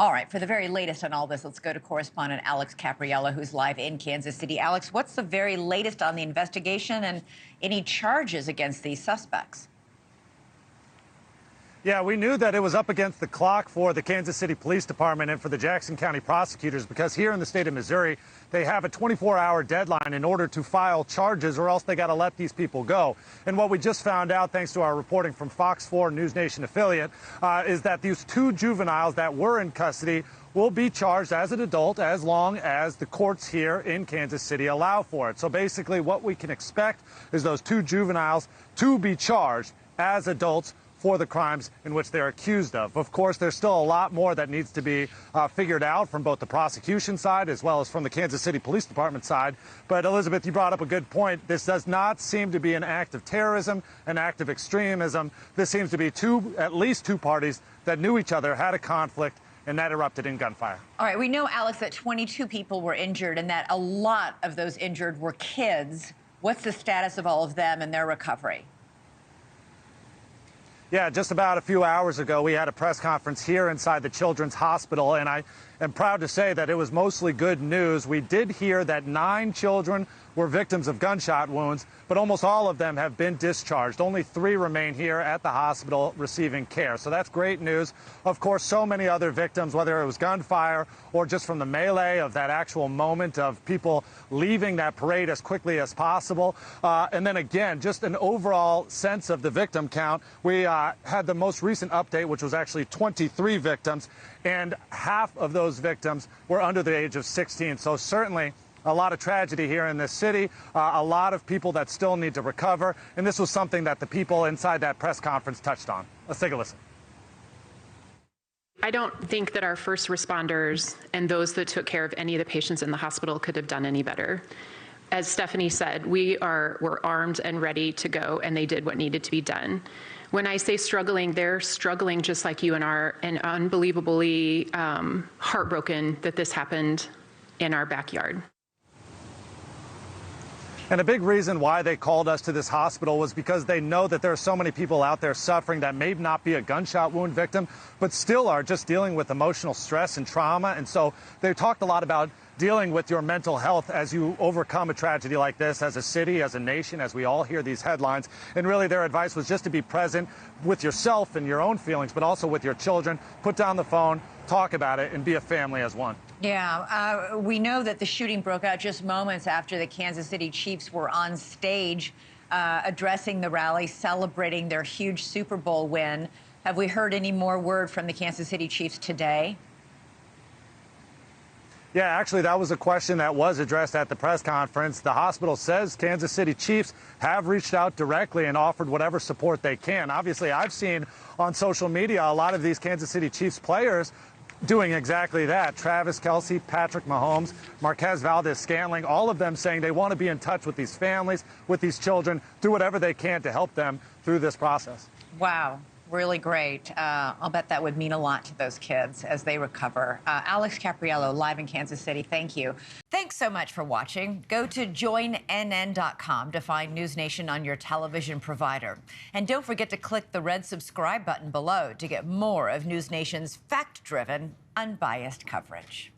All right, for the very latest on all this, let's go to correspondent Alex Caprariello, who's live in Kansas City. Alex, what's the very latest on the investigation and any charges against these suspects? Yeah, we knew that it was up against the clock for the Kansas City Police Department and for the Jackson County prosecutors, because here in the state of Missouri, they have a 24-hour deadline in order to file charges, or else they got to let these people go. And what we just found out, thanks to our reporting from Fox 4 NewsNation affiliate, is that these two juveniles that were in custody will be charged as an adult as long as the courts here in Kansas City allow for it. So basically what we can expect is those two juveniles to be charged as adults for the crimes in which they're accused of. Of course, there's still a lot more that needs to be figured out from both the prosecution side as well as from the Kansas City Police Department side. But Elizabeth, you brought up a good point. This does not seem to be an act of terrorism, an act of extremism. This seems to be at least two parties that knew each other, had a conflict, and that erupted in gunfire. All right, we know, Alex, that 22 people were injured and that a lot of those injured were kids. What's the status of all of them and their recovery? Yeah, just about a few hours ago, we had a press conference here inside the Children's Hospital, and I am proud to say that it was mostly good news. We did hear that 9 children were victims of gunshot wounds, but almost all of them have been discharged. Only 3 remain here at the hospital receiving care. So that's great news. Of course, so many other victims, whether it was gunfire or just from the melee of that actual moment of people leaving that parade as quickly as possible. And then again, just an overall sense of the victim count. We had the most recent update, which was actually 23 victims, and half of those victims were under the age of 16. So certainly a lot of tragedy here in this city, a lot of people that still need to recover, and this was something that the people inside that press conference touched on. Let's take a listen. I don't think that our first responders and those that took care of any of the patients in the hospital could have done any better. As Stephanie said, we're armed and ready to go, and they did what needed to be done. When I say struggling, they're struggling just like you and unbelievably heartbroken that this happened in our backyard. And a big reason why they called us to this hospital was because they know that there are so many people out there suffering that may not be a gunshot wound victim, but still are just dealing with emotional stress and trauma. And so they talked a lot about dealing with your mental health as you overcome a tragedy like this, as a city, as a nation, as we all hear these headlines. And really their advice was just to be present with yourself and your own feelings, but also with your children. Put down the phone, talk about it, and be a family as one. Yeah, we know that the shooting broke out just moments after the Kansas City Chiefs were on stage addressing the rally, celebrating their huge Super Bowl win. Have we heard any more word from the Kansas City Chiefs today? Yeah, actually, that was a question that was addressed at the press conference. The hospital says Kansas City Chiefs have reached out directly and offered whatever support they can. Obviously, I've seen on social media a lot of these Kansas City Chiefs players doing exactly that. Travis Kelce, Patrick Mahomes, Marquez Valdez-Scantling, all of them saying they want to be in touch with these families, with these children, do whatever they can to help them through this process. Wow. Really great. I'll bet that would mean a lot to those kids as they recover. Alex Caprariello, live in Kansas City. Thank you. Thanks so much for watching. Go to joinnn.com to find NewsNation on your television provider. And don't forget to click the red subscribe button below to get more of NewsNation's fact-driven, unbiased coverage.